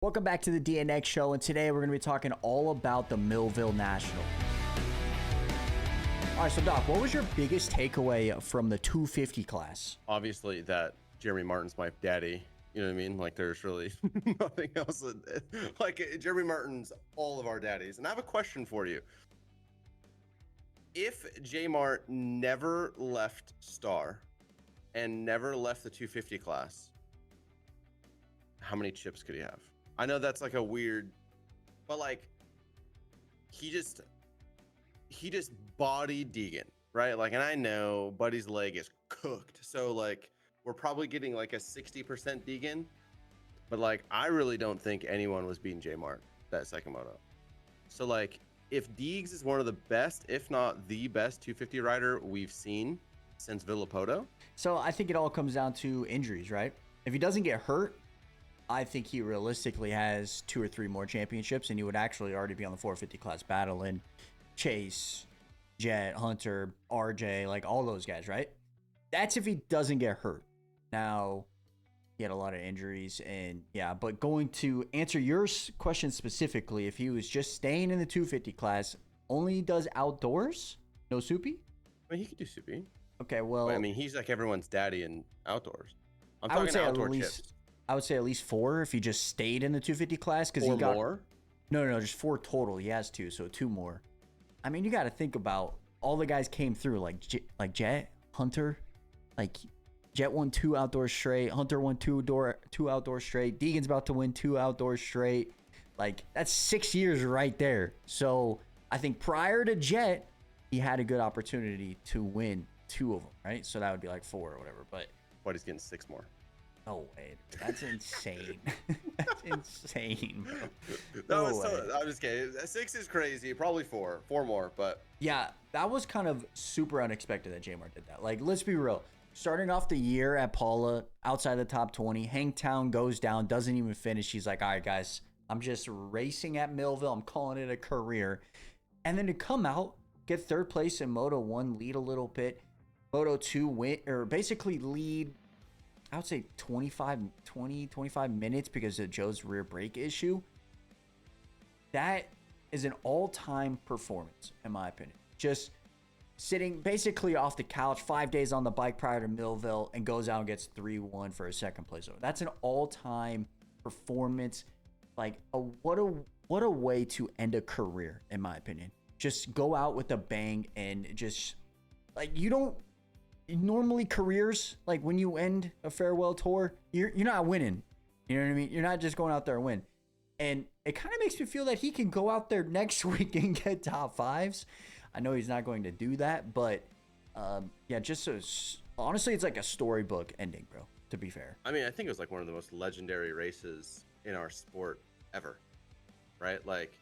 Welcome back to the DNX show, and today we're going to be talking all about the Millville National. All right, so Doc, what was your biggest takeaway from the 250 class? Obviously that Jeremy Martin's my daddy. You know what I mean? Like there's really nothing else. Like Jeremy Martin's all of our daddies. And I have a question for you. If J Mart never left Star and never left the 250 class, how many chips could he have? I know that's like a weird, but like he just bodied Deegan, right? Like, and I know Buddy's leg is cooked, so like we're probably getting like a 60% Deegan, but like I really don't think anyone was beating J Mart that second moto. So like if Deegs is one of the best, if not the best 250 rider we've seen since Villapoto. So I think it all comes down to injuries, right? If he doesn't get hurt, I think he realistically has 2 or 3 more championships, and he would actually already be on the 450 class battling Chase, Jet, Hunter, RJ, like all those guys, right? That's if he doesn't get hurt. Now, he had a lot of injuries, and yeah, but going to answer your question specifically, if he was just staying in the 250 class, only does outdoors, no soupy? I mean, he could do soupy. Okay, well, But, I mean, he's like everyone's daddy in outdoors. I'm I talking would say outdoor at least chips. I would say at least 4 if he just stayed in the 250 class, because Or he got more. No, just 4 total. He has 2, so 2 more. I mean, you got to think about all the guys came through, like Jet, Hunter, like Jet won 2 outdoors straight, Hunter won 2 outdoors straight, Deegan's about to win 2 outdoors straight. Like that's 6 years right there. So I think prior to Jet, he had a good opportunity to win 2 of them, right? So that would be like 4 or whatever. But He's getting 6 more. no way, that's insane. That's insane, bro. No, No way. I'm just kidding. 6 is crazy. Probably 4 more, but Yeah, that was kind of super unexpected that J-Mart did that. Like, let's be real. Starting off the year at Paula, outside the top 20, Hangtown goes down, doesn't even finish. He's like, all right, guys, I'm just racing at Millville. I'm calling it a career. And then to come out, get 3rd place in Moto 1, lead a little bit. Moto 2, win, or basically lead, I would say 25 minutes because of Joe's rear brake issue. That is an all-time performance, in my opinion. Just sitting basically off the couch 5 days on the bike prior to Millville and goes out and gets 3-1 for a 2nd place. That's an all-time performance. Like, what a way to end a career, in my opinion. Just go out with a bang and just, like, you don't, normally careers, like when you end a farewell tour, you're not winning. You know what I mean? You're not just going out there and win. And it kind of makes me feel that he can go out there next week and get top 5s. I know he's not going to do that, but yeah, just honestly, it's like a storybook ending, bro, to be fair. I mean, I think it was like one of the most legendary races in our sport ever, right? Like,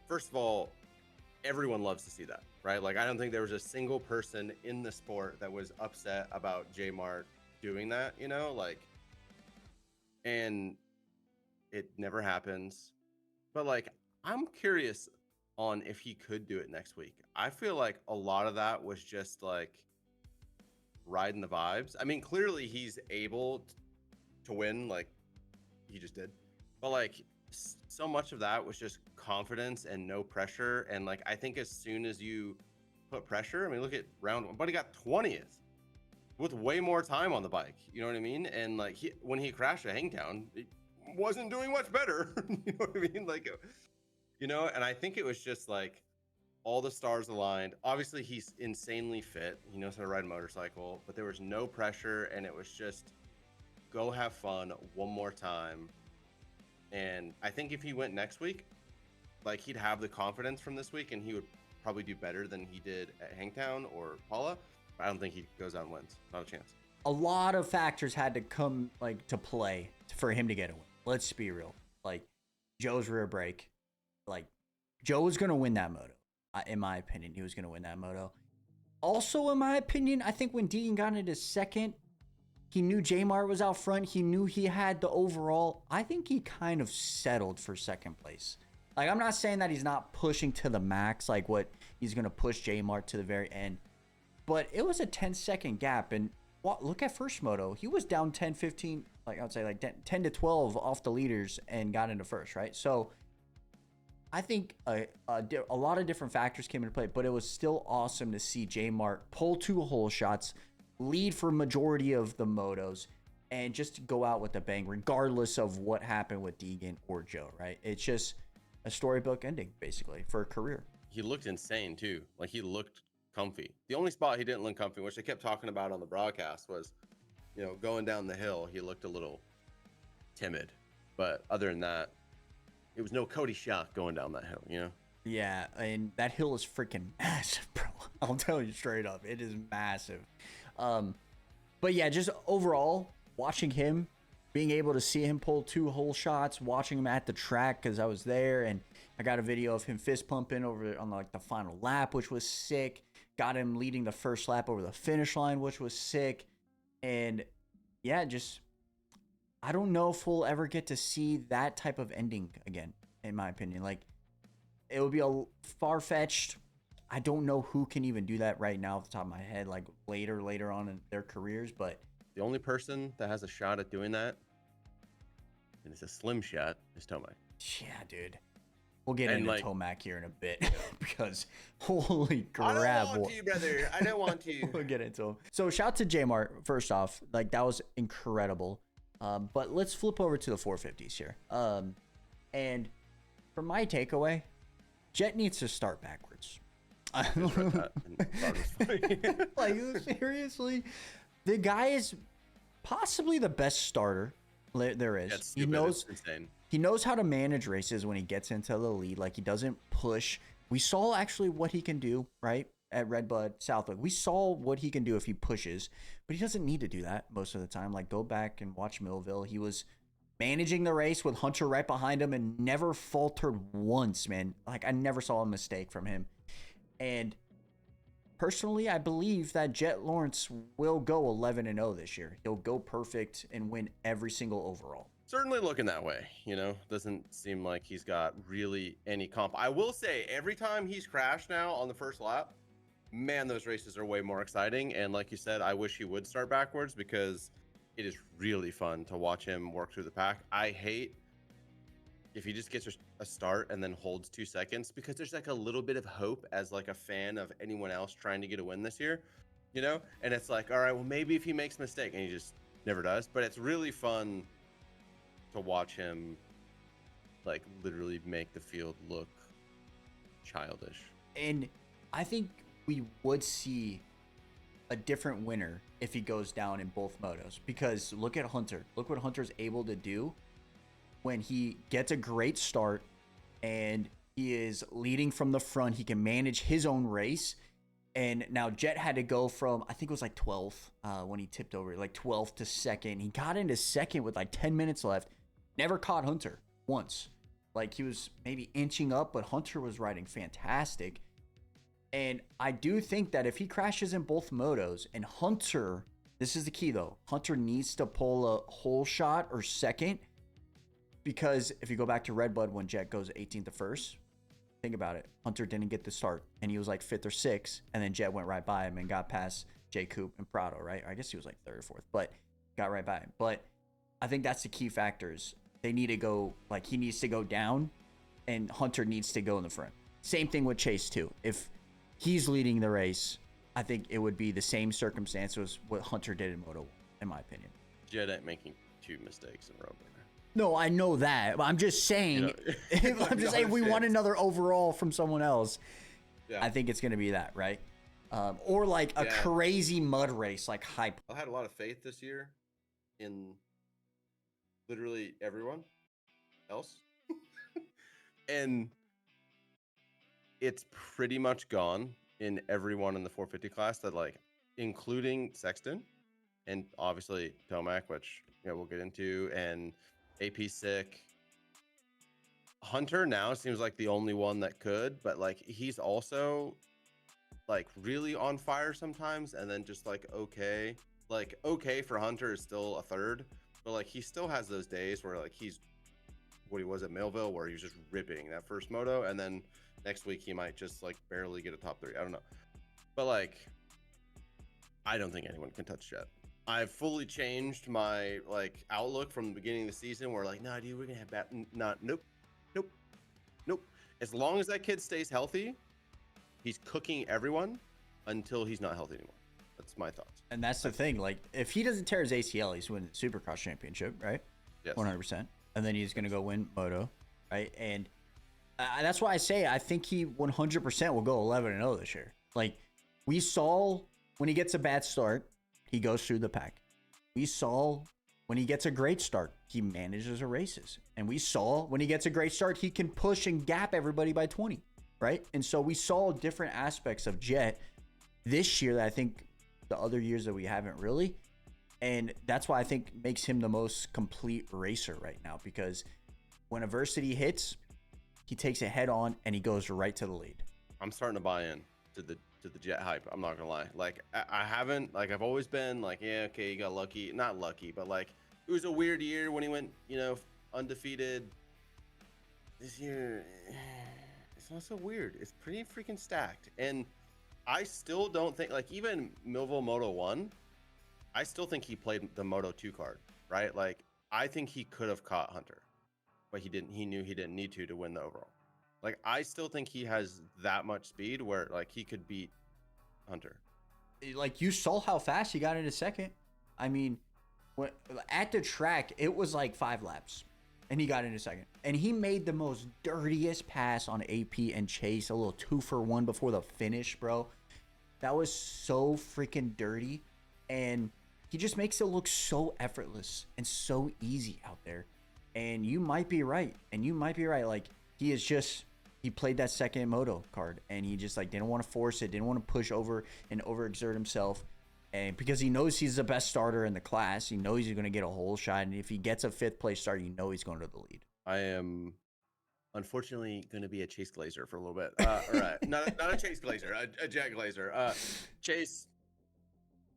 first of all, everyone loves to see that, right? Like, I don't think there was a single person in the sport that was upset about J Mart doing that, you know, like, and it never happens. But like, I'm curious on if he could do it next week. I feel like a lot of that was just like riding the vibes. I mean, clearly he's able to win, like he just did, but like so much of that was just confidence and no pressure. And like, I think as soon as you put pressure, I mean, look at round 1, but he got 20th with way more time on the bike. You know what I mean? And like when he crashed at Hangtown, it wasn't doing much better. You know what I mean? Like, you know, and I think it was just like all the stars aligned. Obviously he's insanely fit. He knows how to ride a motorcycle, but there was no pressure. And it was just go have fun one more time. And I think if he went next week, like he'd have the confidence from this week and he would probably do better than he did at Hangtown or Paula. But I don't think he goes out and wins. Not a chance. A lot of factors had to come like to play for him to get a win. Let's be real. Like Joe's rear brake, like Joe was going to win that moto. In my opinion, he was going to win that moto. Also, in my opinion, I think when Deegan got into 2nd, he knew J Mart was out front. He knew he had the overall. I think he kind of settled for 2nd place. Like, I'm not saying that he's not pushing to the max, like what he's going to push J Mart to the very end. But it was a 10-second gap. And look at first moto. He was down 10, 15, like I would say like 10 to 12 off the leaders and got into first, right? So I think a lot of different factors came into play, but it was still awesome to see J Mart pull 2 hole shots, lead for majority of the motos, and just go out with a bang, regardless of what happened with Deegan or Joe, right? It's just a storybook ending, basically, for a career. He looked insane, too. Like, he looked comfy. The only spot he didn't look comfy, which they kept talking about on the broadcast, was, you know, going down the hill. He looked a little timid. But other than that, it was no Cody Shock going down that hill, you know? Yeah, and that hill is freaking massive, bro. I'll tell you straight up. It is massive. But yeah, just overall, watching him, being able to see him pull 2 hole shots, watching him at the track because I was there, and I got a video of him fist pumping over on like the final lap, which was sick. Got him leading the first lap over the finish line, which was sick. And yeah, just I don't know if we'll ever get to see that type of ending again, in my opinion. Like, it would be a far-fetched. I don't know who can even do that right now off the top of my head, like later on in their careers, but The only person that has a shot at doing that, and it's a slim shot, is Tomac. yeah, dude. We'll get into like, Tomac here in a bit because holy crap. I don't want to, brother. I don't want to. We'll get into him. So shout to J Mart, first off. Like, that was incredible. But let's flip over to the 450s here. And for my takeaway, Jet needs to start backwards. Like, seriously, the guy is possibly the best starter there is. That's He stupid. knows It's insane. he knows how to manage races when he gets into the lead. Like, he doesn't push. We saw actually what he can do, right? At Redbud Southwick. We saw what he can do if he pushes, but he doesn't need to do that most of the time. Like, go back and watch Millville. He was managing the race with Hunter right behind him and never faltered once, man. Like, I never saw a mistake from him. And personally, I believe that Jet Lawrence will go 11-0 this year. He'll go perfect and win every single overall. Certainly looking that way, you know. Doesn't seem like he's got really any comp. I will say, every time he's crashed now on the first lap, man, those races are way more exciting. And like you said, I wish he would start backwards because it is really fun to watch him work through the pack. I hate if he just gets a start and then holds 2 seconds, because there's like a little bit of hope as like a fan of anyone else trying to get a win this year, you know? And it's like, all right, well, maybe if he makes a mistake, and he just never does. But it's really fun to watch him like literally make the field look childish. And I think we would see a different winner if he goes down in both motos, because look at Hunter. Look what Hunter's able to do when he gets a great start and he is leading from the front. He can manage his own race. And now Jet had to go from, I think it was like 12th when he tipped over, like 12th to second. He got into second with like 10 minutes left. Never caught Hunter once. Like, he was maybe inching up, but Hunter was riding fantastic. And I do think that if he crashes in both motos, and Hunter, this is the key though, Hunter needs to pull a hole shot or second, because if you go back to Redbud when Jet goes 18th to first, think about it. Hunter didn't get the start, and he was like 5th or 6th, and then Jet went right by him and got past J. Coop and Prado, right? I guess he was like 3rd or 4th, but got right by him. But I think that's the key factors. They need to go, like, he needs to go down, and Hunter needs to go in the front. Same thing with Chase, too. If he's leading the race, I think it would be the same circumstances what Hunter did in Moto, in my opinion. Jet ain't making 2 mistakes in a row. No, I know that. But I'm just saying, I'm just saying, we want another overall from someone else. Yeah. I think it's going to be that, right? Or like a crazy mud race, like hype. I had a lot of faith this year in literally everyone else. And it's pretty much gone in everyone in the 450 class, that, like, including Sexton and obviously Tomac, which, you know, we'll get into, and AP sick. Hunter now seems like the only one that could, but like, he's also like really on fire sometimes, and then just like okay for Hunter is still a 3rd, but like, he still has those days where like he's what he was at Millville, where he was just ripping that first moto, and then next week he might just like barely get a top 3. I don't know, but like, I don't think anyone can touch Jet. I've fully changed my like outlook from the beginning of the season. Where like, nah, dude, we're gonna have bad. Not, nope, nope, nope. As long as that kid stays healthy, he's cooking everyone until he's not healthy anymore. That's my thoughts. And that's the thing. Like, if he doesn't tear his ACL, he's winning the Supercross championship, right? Yes. 100%. And then he's gonna go win Moto, right? And that's why I say I think he 100% will go 11-0 this year. Like, we saw when he gets a bad start, he goes through the pack. We saw when he gets a great start, he manages the races. And we saw when he gets a great start, he can push and gap everybody by 20, right? And so we saw different aspects of Jet this year that I think the other years that we haven't really. And that's why I think makes him the most complete racer right now, because when adversity hits, he takes it head on and he goes right to the lead. I'm starting to buy in to the Jet hype. I'm not gonna lie. Like I haven't, like, I've always been like, yeah, okay, you got lucky. Not lucky, but like it was a weird year when he went, undefeated. This year, it's not so weird. It's pretty freaking stacked. And I still don't think, like, even Millville Moto 1, I still think he played the Moto 2 card, right? Like, I think he could have caught Hunter, but he didn't. He knew he didn't need to win the overall. Like, I still think he has that much speed where, like, he could beat Hunter. Like, you saw how fast he got into second. I mean, at the track, it was like 5 laps, and he got into second. And he made the most dirtiest pass on AP and Chase, a little 2-for-1 before the finish, bro. That was so freaking dirty, and he just makes it look so effortless and so easy out there. And you might be right, Like, he played that second moto card, and he just like didn't want to force it, didn't want to push over and overexert himself. And because he knows he's the best starter in the class, he knows he's going to get a whole shot. And if he gets a 5th place start, he's going to the lead. I am unfortunately going to be a Chase Glazer for a little bit. All right. Not a Chase Glazer, a Jet Glazer. Chase,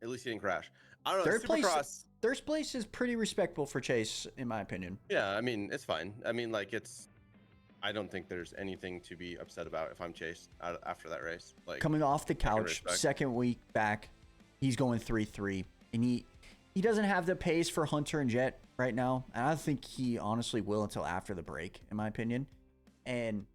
at least he didn't crash. I don't know. Supercross. Third place is pretty respectable for Chase, in my opinion. Yeah, I mean, it's fine. I mean, like, I don't think there's anything to be upset about if I'm Chase after that race. Like, coming off the couch, second week back, he's going 3-3, and he doesn't have the pace for Hunter and Jet right now. And I don't think he honestly will until after the break, in my opinion. And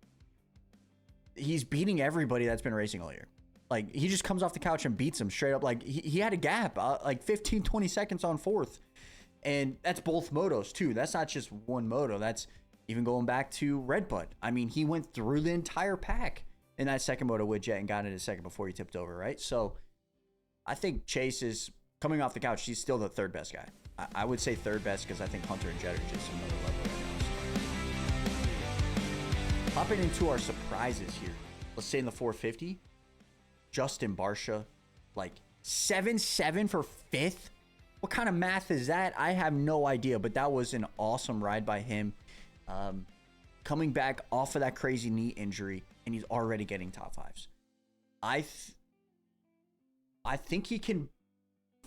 he's beating everybody that's been racing all year. Like, he just comes off the couch and beats them straight up. Like, he had a gap, like 15, 20 seconds on 4th. And that's both motos, too. That's not just one moto. That's even going back to Red Bud. I mean, he went through the entire pack in that second moto with Jet and got into second before he tipped over, right? So I think Chase is coming off the couch. He's still the 3rd best guy. I would say 3rd best because I think Hunter and Jet are just another level right now. So. Hopping into our surprises here. Let's say in the 450, Justin Barcia, like 7-7 for 5th. What kind of math is that? I have no idea, but that was an awesome ride by him. Coming back off of that crazy knee injury, and he's already getting top 5s. I think he can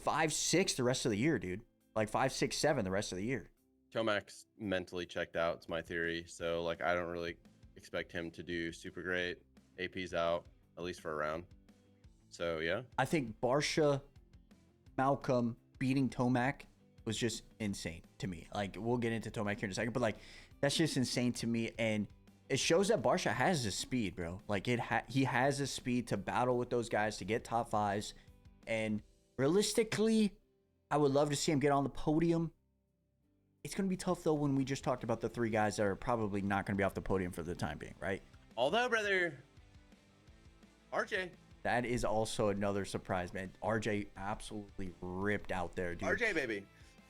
5-6 the rest of the year, dude. Like 5-6-7 the rest of the year. Tomac's mentally checked out. It's my theory. So, like, I don't really expect him to do super great. AP's out, at least for a round. So, yeah. I think Barcia, Malcolm beating Tomac was just insane to me. Like, we'll get into Tomac here in a second, but like, that's just insane to me. And it shows that Barcia has the speed, bro. Like, he has the speed to battle with those guys, to get top 5s. And realistically, I would love to see him get on the podium. It's going to be tough, though, when we just talked about the 3 guys that are probably not going to be off the podium for the time being, right? Although, brother, RJ. That is also another surprise, man. RJ absolutely ripped out there, dude. RJ, baby.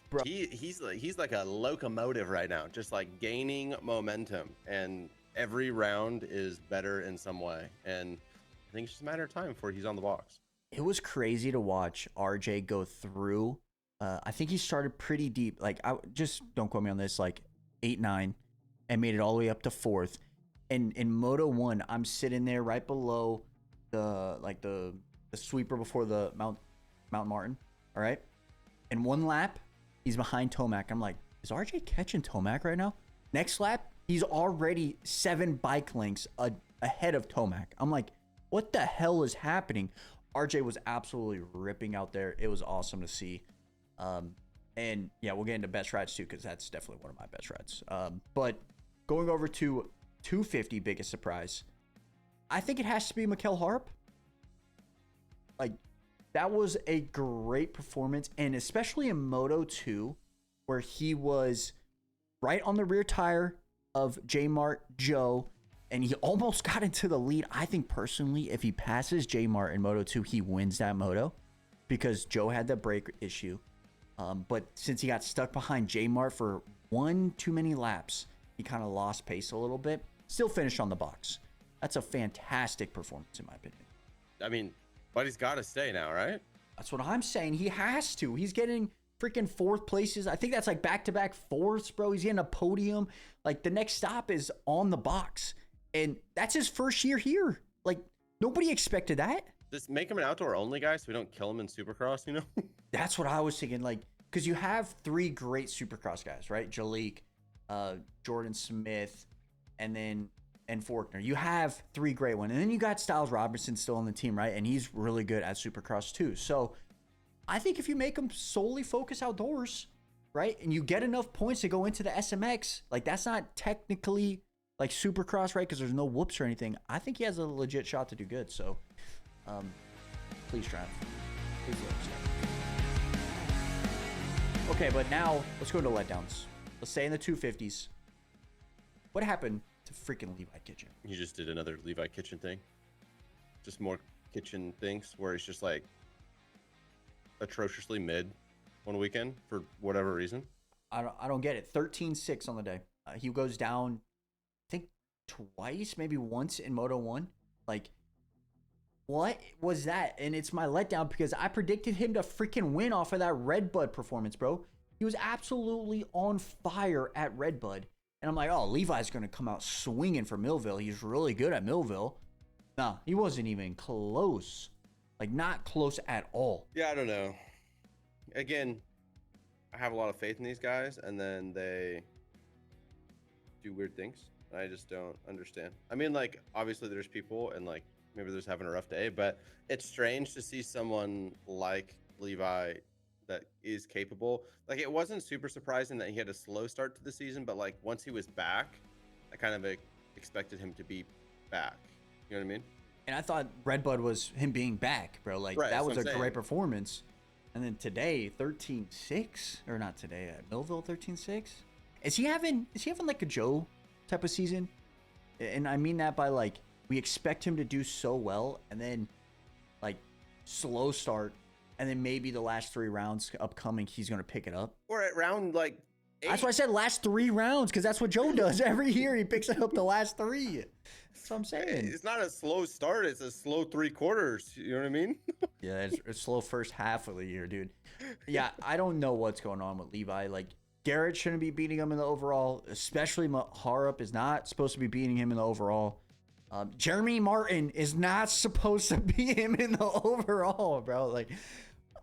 Bro. He's like a locomotive right now, just like gaining momentum. And every round is better in some way. And I think it's just a matter of time before he's on the box. It was crazy to watch RJ go through. I think he started pretty deep. Like, just don't quote me on this, like 8-9, and made it all the way up to 4th. And in Moto 1, I'm sitting there right below the sweeper before the Mount Martin. All right. And one lap, he's behind Tomac. I'm like, is RJ catching Tomac right now? Next lap, he's already 7 bike lengths ahead of Tomac. I'm like, what the hell is happening? RJ was absolutely ripping out there. It was awesome to see. And yeah, we'll get into best rides too, because that's definitely one of my best rides. But going over to 250 biggest surprise, I think it has to be Mikel Harp. Like, that was a great performance, and especially in Moto 2, where he was right on the rear tire of J Mart Joe, and he almost got into the lead. I think personally, if he passes J Mart in Moto 2, he wins that moto, because Joe had the brake issue. But since he got stuck behind J Mart for one too many laps, he kind of lost pace a little bit. Still finished on the box. That's a fantastic performance, in my opinion. I mean, but he's got to stay now, right? That's what I'm saying. He has to. He's getting freaking fourth places. I think that's like back-to-back fourths, bro. He's getting a podium. Like, the next stop is on the box. And that's his first year here. Like, nobody expected that. Just make him an outdoor-only guy so we don't kill him in supercross, you know? That's what I was thinking. Like, because you have three great supercross guys, right? Jalik, Jordan Smith, and Faulkner. You have three great ones. And then you got Styles Robertson still on the team, right? And he's really good at supercross too. So I think if you make him solely focus outdoors, right? And you get enough points to go into the SMX, like, that's not technically like supercross, right? Because there's no whoops or anything. I think he has a legit shot to do good. So please try. Please let us know. Okay, but now let's go to letdowns. Let's say in the 250s. What happened to freaking Levi Kitchen? You just did another Levi Kitchen thing. Just more kitchen things where he's just like atrociously mid one weekend for whatever reason. I don't get it. 13-6 on the day. He goes down, I think, twice, maybe once in Moto 1. Like, what was that? And it's my letdown because I predicted him to freaking win off of that Redbud performance, bro. He was absolutely on fire at Redbud. And I'm like, oh, Levi's going to come out swinging for Millville. He's really good at Millville. Nah, he wasn't even close. Like, not close at all. Yeah, I don't know. Again, I have a lot of faith in these guys, and then they do weird things. I just don't understand. I mean, like, obviously there's people, and, like, maybe they're just having a rough day, but it's strange to see someone like Levi that is capable. Like, it wasn't super surprising that he had a slow start to the season, but, like, once he was back, I kind of expected him to be back. You know what I mean? And I thought Redbud was him being back, bro. Like, right, that was a great performance. And then today, 13-6, or not today, at Millville, 13-6. Is he having like a Joe type of season? And I mean that by, like, we expect him to do so well, and then, like, slow start, and then maybe the last 3 rounds upcoming, he's going to pick it up. Or at round, like, 8. That's why I said last 3 rounds, because that's what Joe does every year. He picks up the last 3. That's what I'm saying. It's not a slow start. It's a slow 3 quarters. You know what I mean? Yeah, it's a slow first half of the year, dude. Yeah, I don't know what's going on with Levi. Like, Garrett shouldn't be beating him in the overall, especially Harup is not supposed to be beating him in the overall. Jeremy Martin is not supposed to beat him in the overall, bro. Like,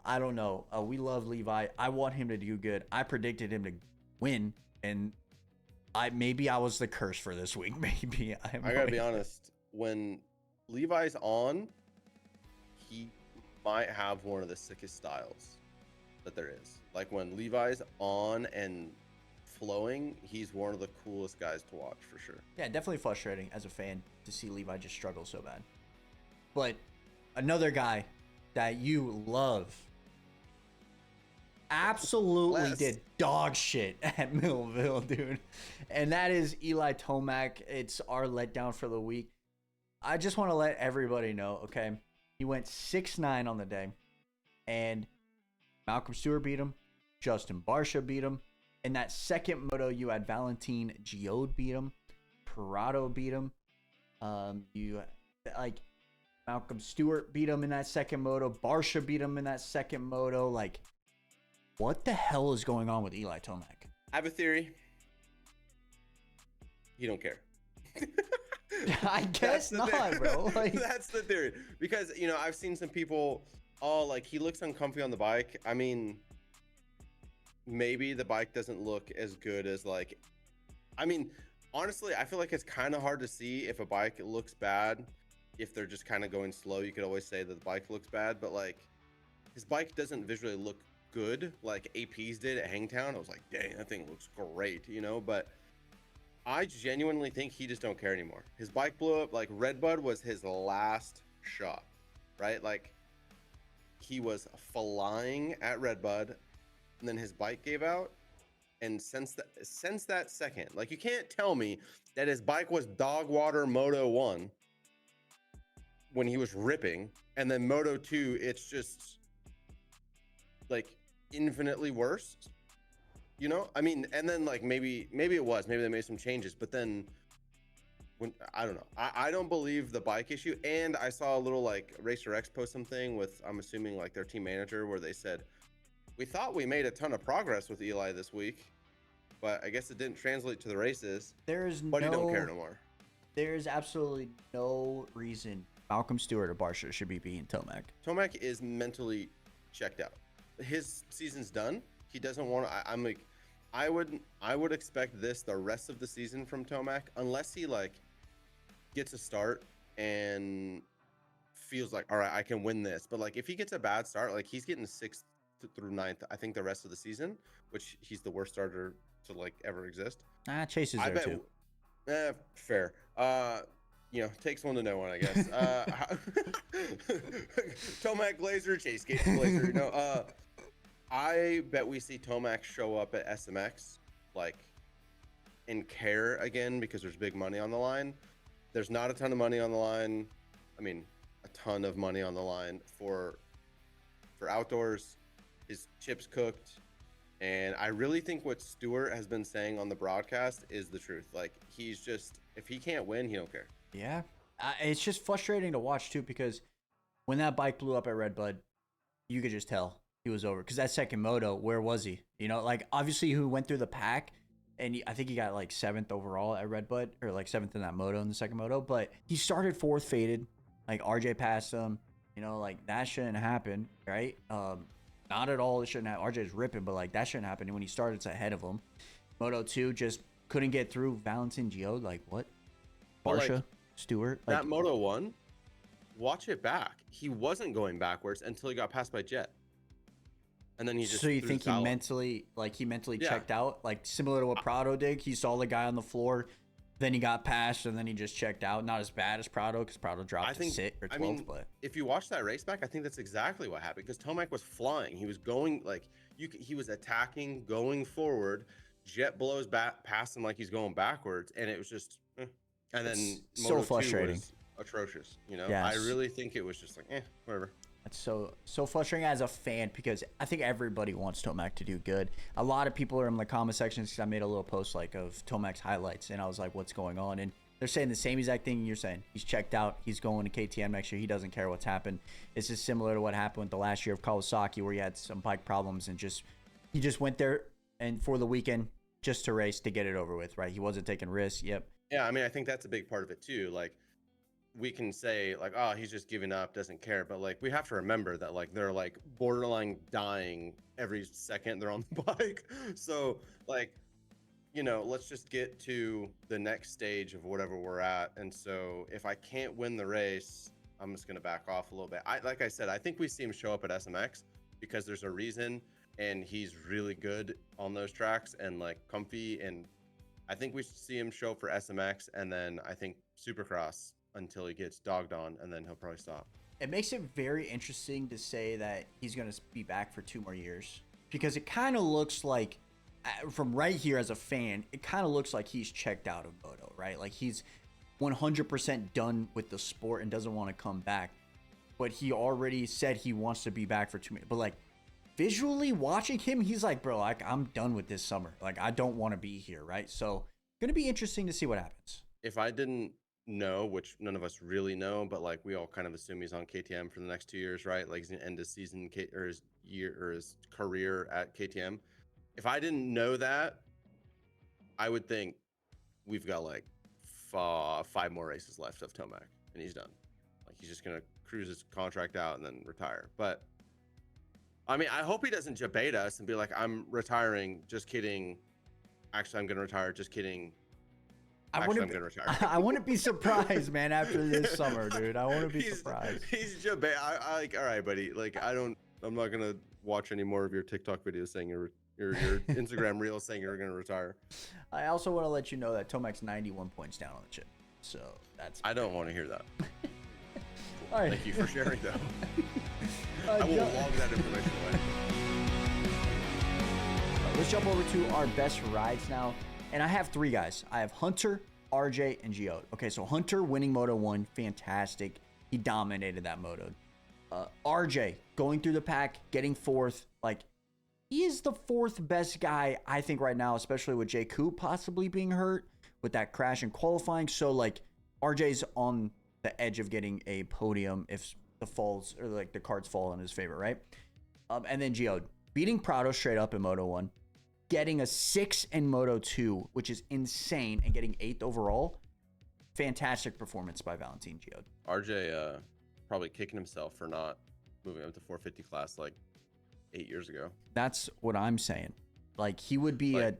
I don't know. We love Levi. I want him to do good. I predicted him to win, and maybe I was the curse for this week. Maybe I gotta be honest. When Levi's on, he might have one of the sickest styles that there is. Like, when Levi's on and flowing, he's one of the coolest guys to watch for sure. Yeah, definitely frustrating as a fan to see Levi just struggle so bad. But another guy that you love absolutely did dog shit at Millville, dude. And that is Eli Tomac. It's our letdown for the week. I just want to let everybody know, okay? He went 6-9 on the day. And Malcolm Stewart beat him. Justin Barsha beat him. In that second moto, you had Valentin Giode beat him. Parado beat him. Malcolm Stewart beat him in that second moto. Barsha beat him in that second moto. Like, what the hell is going on with Eli Tomac? I have a theory. He don't care. I guess not, bro. Like, that's the theory. Because, you know, I've seen some people, like, he looks uncomfy on the bike. I mean, maybe the bike doesn't look as good as, like, I mean, honestly, I feel like it's kind of hard to see if a bike looks bad. If they're just kind of going slow, you could always say that the bike looks bad, but, like, his bike doesn't visually look good like APs did at Hangtown, I was like, dang, that thing looks great, you know. But I genuinely think he just don't care anymore. His bike blew up. Like Redbud was his last shot, right? Like he was flying at Redbud, and then his bike gave out. And since that second, like you can't tell me that his bike was dog water Moto 1 when he was ripping, and then Moto 2, it's just like infinitely worse. You know, I mean, and then like maybe they made some changes, but then when I don't know, I don't believe the bike issue. And I saw a little like Racer X post something with, I'm assuming like their team manager, where they said, we thought we made a ton of progress with Eli this week, but I guess it didn't translate to the races. But he don't care no more. There's absolutely no reason Malcolm Stewart or Barsha should be beating Tomac. Tomac is mentally checked out. His season's done. He doesn't want to. I'm like, I would expect this the rest of the season from Tomac, unless he like gets a start and feels like, all right, I can win this. But like if he gets a bad start, like he's getting 6th through 9th, I think the rest of the season, which he's the worst starter to like ever exist. Chase is there too. Fair. You know, takes one to know one, I guess. Tomac Glazer, Chase Gates Glazer. You know, I bet we see Tomac show up at SMX like and care again, because there's big money on the line. There's not a ton of money on the line. I mean, a ton of money on the line for outdoors. His chips cooked. And I really think what Stewart has been saying on the broadcast is the truth. Like, he's just, if he can't win, he don't care. Yeah. It's just frustrating to watch, too, because when that bike blew up at Redbud, you could just tell he was over. Because that second moto, where was he? You know, like, obviously, he went through the pack, and I think he got, like, 7th overall at Redbud, or, like, 7th in that moto in the second moto. But he started 4th faded. Like, RJ passed him. You know, like, that shouldn't happen, right? Not at all. It shouldn't happen. RJ's ripping, but like that shouldn't happen. And when he started, it's ahead of him. Moto 2 just couldn't get through. Valentin Gio, like what? Barsha, like, Stewart. That Moto 1, watch it back. He wasn't going backwards until he got passed by Jet. And then he just. So you think he mentally checked out, like similar to what Prado did? He saw the guy on the floor, then he got passed, and then he just checked out. Not as bad as Prado, because Prado dropped to 6th or 12th. But if you watch that race back, I think that's exactly what happened, because Tomac was flying. He was going like he was attacking, going forward. Jet blows back past him like he's going backwards, and it was just. And then so frustrating, was atrocious. You know, yes. I really think it was just like whatever. That's so frustrating as a fan, because I think everybody wants Tomac to do good. A lot of people are in the comment sections, because I made a little post like of Tomac's highlights, and I was like, what's going on? And they're saying the same exact thing you're saying. He's checked out. He's going to KTM next year. He doesn't care what's happened. It's just similar to what happened with the last year of Kawasaki, where he had some bike problems, and he just went there and for the weekend just to race, to get it over with, right? He wasn't taking risks. Yep. Yeah, I mean, I think that's a big part of it too. Like, we can say like, oh, he's just giving up, doesn't care, but like we have to remember that like they're like borderline dying every second they're on the bike. So like, you know, let's just get to the next stage of whatever we're at. And so if I can't win the race, I'm just gonna back off a little bit. Like I said, I think we see him show up at SMX because there's a reason, and he's really good on those tracks and like comfy. And I think we should see him show up for SMX, and then I think Supercross until he gets dogged on, and then he'll probably stop. It makes it very interesting to say that he's going to be back for 2 more years, because it kind of looks like, from right here as a fan, it kind of looks like he's checked out of moto, right? Like he's 100% done with the sport and doesn't want to come back. But he already said he wants to be back for 2 minutes. But like visually watching him, he's like, bro, like I'm done with this summer. Like I don't want to be here, right? So going to be interesting to see what happens. If I didn't know, which none of us really know, but like we all kind of assume he's on KTM for the next 2 years, right? Like he's gonna end his season or his year or his career at KTM. If I didn't know that, I would think we've got like 5 more races left of Tomac and he's done. Like he's just gonna cruise his contract out and then retire. But I mean, I hope he doesn't debate us and be like, I'm retiring, just kidding. Actually, I'm gonna retire, just kidding. I'm gonna retire. I wouldn't be surprised, man, after this summer, dude. I wouldn't be surprised. He's I like, all right, buddy. Like, I don't. gonna watch any more of your TikTok videos saying your Instagram reels saying you're gonna retire. I also want to let you know that Tomac's 91 points down on the chip. So that's. I don't want to hear that. All right. Thank you for sharing that. I will log that information away. Let's jump over to our best rides now. And I have 3 guys. I have Hunter, RJ, and Geode. Okay, so Hunter winning Moto 1, fantastic. He dominated that moto. RJ going through the pack, getting 4th. Like, he is the 4th best guy, I think, right now, especially with Jay Coop possibly being hurt with that crash in qualifying. So, like, RJ's on the edge of getting a podium if the falls or like the cards fall in his favor, right? And then Geode beating Prado straight up in Moto 1, getting a 6 in Moto 2, which is insane, and getting 8th overall. Fantastic performance by Valentin Geode. RJ probably kicking himself for not moving up to 450 class like 8 years ago. That's what I'm saying. Like, he would be a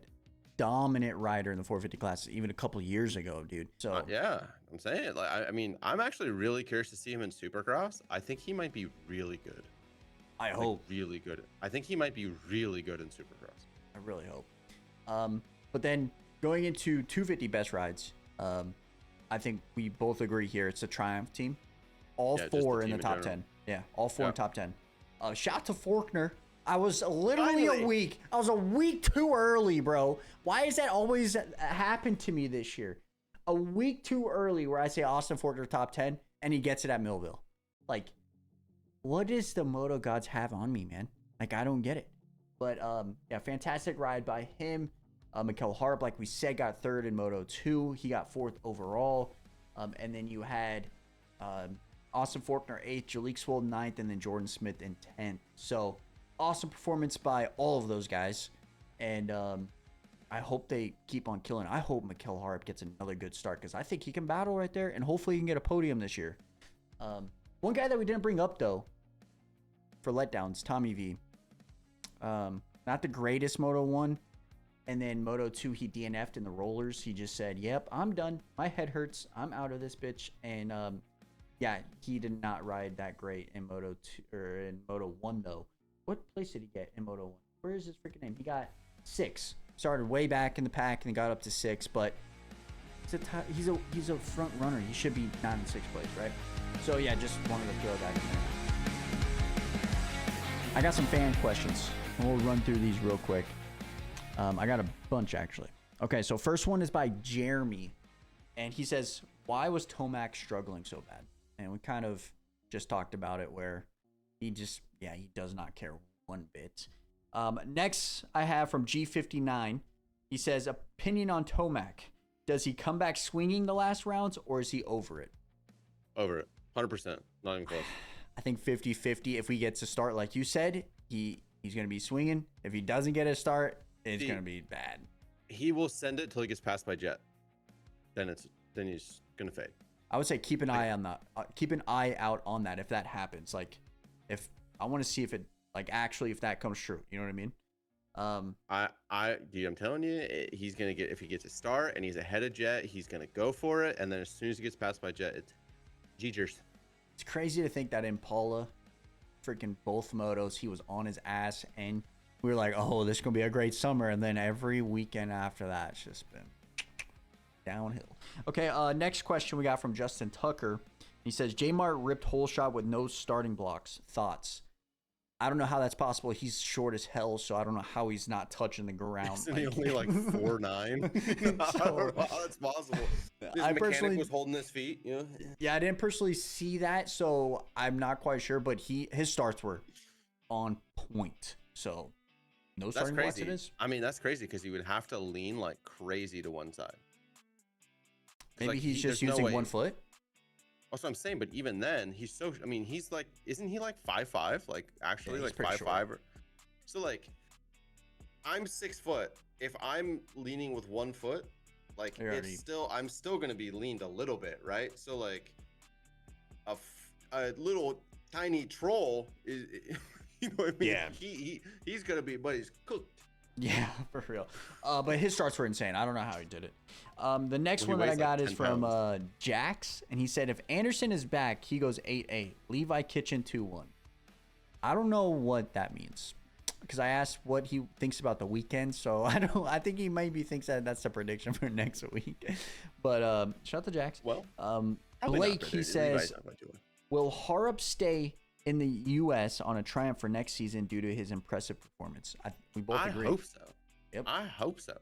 dominant rider in the 450 class even a couple years ago, dude. So yeah, I'm saying, like, I mean, I'm actually really curious to see him in Supercross. I think he might be really good. I hope really good. I think he might be really good in Supercross. I really hope. But then going into 250 best rides, I think we both agree here it's a Triumph team. All 4 in the top 10. Yeah, all 4 in top 10. Shout to Faulkner. I was literally a week too early, bro. Why has that always happened to me this year? A week too early where I say Austin Faulkner top 10 and he gets it at Millville. Like, what does the Moto gods have on me, man? Like, I don't get it. But yeah, fantastic ride by him. Mikel Harp, like we said, got 3rd in Moto 2. He got 4th overall. And then you had Austin Faulkner 8th, Jalik Swoll 9th, and then Jordan Smith in 10th. So awesome performance by all of those guys. And I hope they keep on killing. I hope Mikel Harp gets another good start because I think he can battle right there, and hopefully he can get a podium this year. One guy that we didn't bring up, though, for Letdowns, Tommy V. Not the greatest Moto 1. And then Moto 2, he DNF'd in the rollers. He just said, yep, I'm done. My head hurts. I'm out of this bitch. And yeah, he did not ride that great in Moto 2 or in Moto 1 though. What place did he get in Moto 1? Where is his freaking name? He got 6. Started way back in the pack and got up to 6, but he's a front runner. He should be not in 6th place, right? So yeah, just wanted to throw that in there. I got some fan questions, and we'll run through these real quick. I got a bunch, actually. Okay, so first one is by Jeremy. And he says, why was Tomac struggling so bad? And we kind of just talked about it where he just, yeah, he does not care one bit. Next, I have from G59. He says, opinion on Tomac. Does he come back swinging the last rounds, or is he over it? Over it. 100%. Not even close. I think 50-50. If we get to start, like you said, he's going to be swinging. If he doesn't get a start, it's going to be bad. He will send it till he gets passed by Jet. Then he's going to fade. I would say keep an eye on that. Keep an eye out on that if that happens. Like, if I want to see if it, like, actually if that comes true. You know what I mean? Dude, I'm telling you, he's going to get, if he gets a start and he's ahead of Jet, he's going to go for it. And then as soon as he gets passed by Jet, it's Gingers. It's crazy to think that Impala, freaking both motos, he was on his ass, and we were like, oh, this is going to be a great summer. And then every weekend after that, it's just been downhill. Okay, next question we got from Justin Tucker. He says, J-Mart ripped hole shot with no starting blocks. Thoughts? I don't know how that's possible. He's short as hell, so I don't know how he's not touching the ground. Isn't he only like 4'9"? So, I don't know how that's possible. His mechanic was holding his feet, you know? Yeah, I didn't personally see that, so I'm not quite sure, but his starts were on point. So no starting blocks it is. I mean, that's crazy because he would have to lean like crazy to one side. Maybe like, he's just using one foot. That's what I'm saying, but even then, he's so. I mean, he's like, isn't he like 5'5"? Like actually, yeah, like 5'5". So like, I'm 6 foot. If I'm leaning with 1 foot, like I'm still gonna be leaned a little bit, right? So like, a little tiny troll is, you know what I mean? Yeah. He's gonna be, but he's cooked. Yeah, for real. But his starts were insane. I don't know how he did it. The next one that I got is from Jax, and he said, if Anderson is back, he goes 8-8. Levi Kitchen 2-1. I don't know what that means because I asked what he thinks about the weekend. So I think he maybe thinks that that's the prediction for next week. But shout out to Jax. Well, Blake, he says, will Harrop stay in the U.S. on a triumph for next season due to his impressive performance? We both agree. I hope so. Yep. I hope so.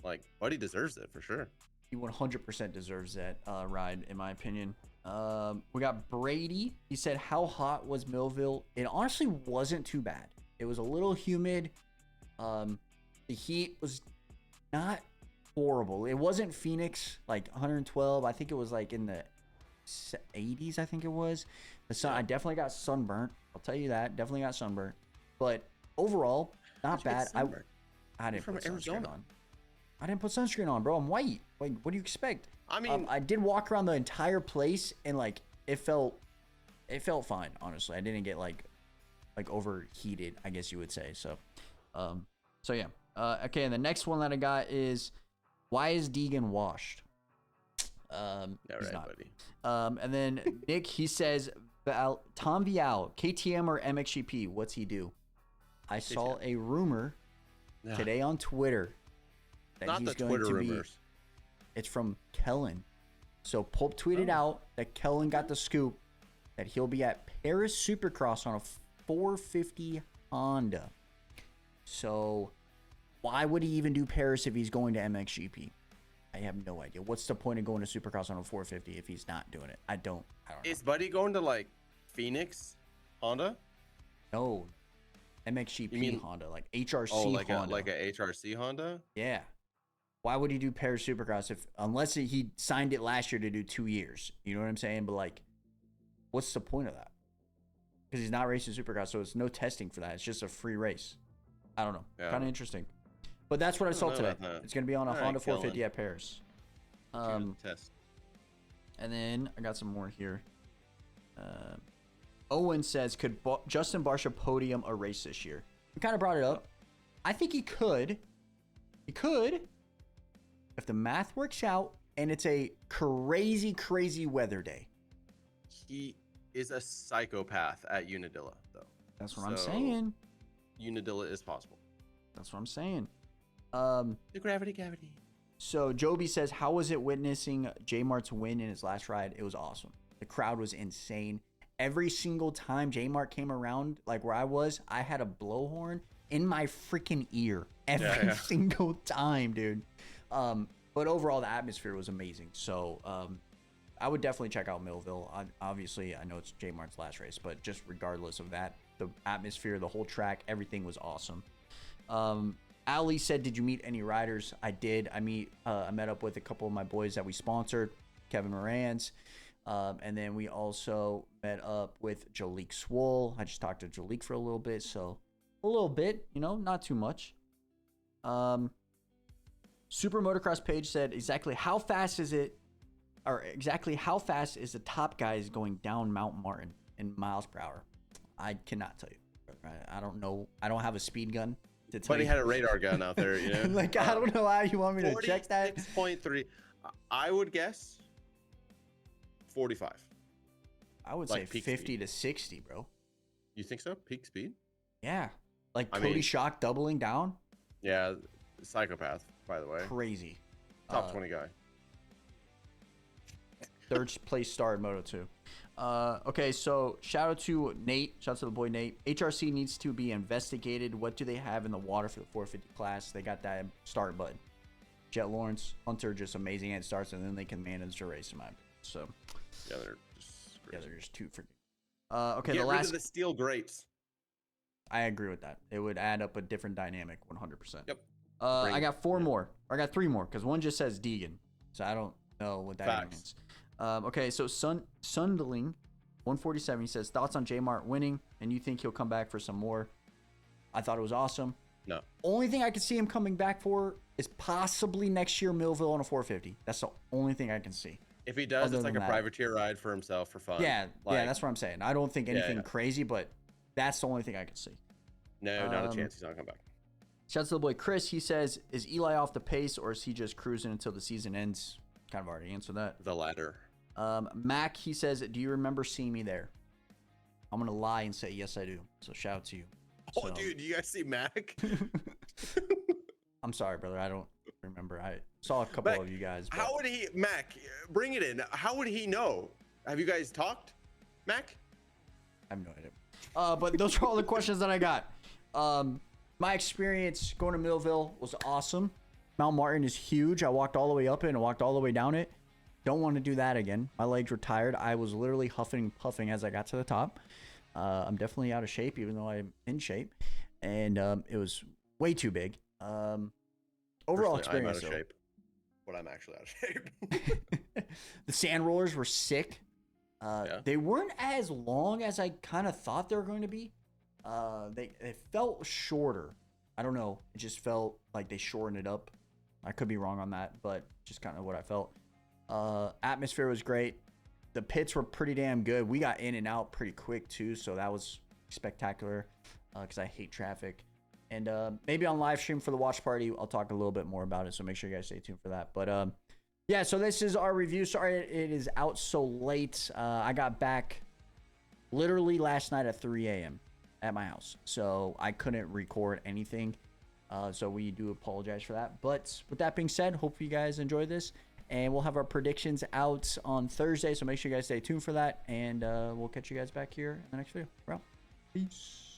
Like, Buddy deserves it for sure. He 100% deserves that ride, in my opinion. We got Brady. He said, how hot was Millville? It honestly wasn't too bad. It was a little humid. The heat was not horrible. It wasn't Phoenix, like 112. I think it was like in the 80s, I think it was. The sun, I definitely got sunburnt. I'll tell you that. Definitely got sunburnt. But overall, not bad. I didn't put sunscreen on. I didn't put sunscreen on, bro. I'm white. Like, what do you expect? I mean, I did walk around the entire place and like it felt fine, honestly. I didn't get like overheated, I guess you would say. So yeah. Okay, and the next one that I got is, why is Deegan washed? He's not. Buddy. And then Nick, he says, Tom Vial, KTM or MXGP, what's he do? I saw a rumor today on Twitter that not he's the going Twitter to rumors. be. It's from Kellen. So Pulp tweeted out that Kellen got the scoop that he'll be at Paris Supercross on a 450 Honda. So why would he even do Paris if he's going to MXGP? I have no idea. What's the point of going to Supercross on a 450 if he's not doing it? I don't know. Is Buddy going to like Phoenix Honda? No. MXGP Honda, like HRC Honda. Like a HRC Honda? Yeah. Why would he do Paris Supercross unless he signed it last year to do 2 years? You know what I'm saying? But like, what's the point of that? Because he's not racing Supercross, so it's no testing for that. It's just a free race. I don't know. Yeah. Kind of interesting. But that's what I saw today. It's going to be on a Honda 450 at Paris. Test. And then I got some more here. Owen says, could Justin Barcia podium a race this year? We kind of brought it up. I think he could. He could. If the math works out and it's a crazy, crazy weather day. He is a psychopath at Unadilla, though. That's what I'm saying. Unadilla is possible. That's what I'm saying. The gravity. So Joby says, how was it witnessing J Mart's win in his last ride? It was awesome. The crowd was insane. Every single time J Mart came around, like where I was, I had a blowhorn in my freaking ear every single time, dude. But overall, the atmosphere was amazing. So I would definitely check out Millville. Obviously, I know it's J Mart's last race, but just regardless of that, the atmosphere, the whole track, everything was awesome. Ali said, did you meet any riders? I did. I met up with a couple of my boys that we sponsored, Kevin Moran's. And then we also met up with Jalik Swole. I just talked to Jalik for a little bit. So a little bit, not too much. Super Motocross page said, exactly how fast is the top guys going down Mount Martin in miles per hour? I cannot tell you. I don't know. I don't have a speed gun. But he had a radar gun out there, Like, I don't know how you want me to check that. 6.3. I would guess 45. I would say 50 to 60, bro. You think so? Peak speed? Yeah. Like Cody Schock doubling down? Yeah. Psychopath, by the way. Crazy. Top 20 guy. Third place star in Moto2. Okay, so shout out to Nate. Shout out to the boy Nate. HRC needs to be investigated. What do they have in the water for the 450 class? They got that start button. Jet Lawrence, Hunter, just amazing head starts, and then they can manage the race in my opinion. So yeah, they're just too freaking. Okay, Get rid of the steel grates. I agree with that. It would add up a different dynamic, 100%. Yep. I got four more. Or I got three more because one just says Deegan, so I don't know what that means. Okay, so Sundling 147, he says, thoughts on J Mart winning, and you think he'll come back for some more? I thought it was awesome. No. Only thing I could see him coming back for is possibly next year Millville on a 450. That's the only thing I can see. If he does, it's like a privateer ride for himself for fun. Yeah, that's what I'm saying. I don't think anything crazy, but that's the only thing I can see. No, not a chance he's not coming back. Shout out to the boy Chris. He says, is Eli off the pace or is he just cruising until the season ends? Kind of already answered that. The latter. Mac, he says, do you remember seeing me there? I'm gonna lie and say yes, I do. So shout out to you. Oh, So, dude, you guys see Mac? I'm sorry, brother. I don't remember. I saw a couple Mac, of you guys. But how would he, Mac? Bring it in. How would he know? Have you guys talked, Mac? I have no idea. But those are all the questions that I got. My experience going to Millville was awesome. Mount Martin is huge. I walked all the way up it and walked all the way down it. Don't want to do that again. My legs were tired. I was literally huffing and puffing as I got to the top. I'm definitely out of shape, even though I'm in shape. And it was way too big. Overall Personally, experience, I'm out of though. shape, but I'm actually out of shape. The sand rollers were sick. Yeah. They weren't as long as I kind of thought they were going to be. They felt shorter. I don't know. It just felt like they shortened it up. I could be wrong on that, but just kind of what I felt. Atmosphere was great. The pits were pretty damn good. We got in and out pretty quick too, so that was spectacular because I hate traffic. And maybe on live stream for the watch party, I'll talk a little bit more about it, so make sure you guys stay tuned for that. But yeah, so this is our review. Sorry it is out so late. I got back literally last night at 3 a.m. at my house, so I couldn't record anything. So we do apologize for that. But with that being said, hope you guys enjoy this. And we'll have our predictions out on Thursday, so make sure you guys stay tuned for that. And we'll catch you guys back here in the next video. Peace.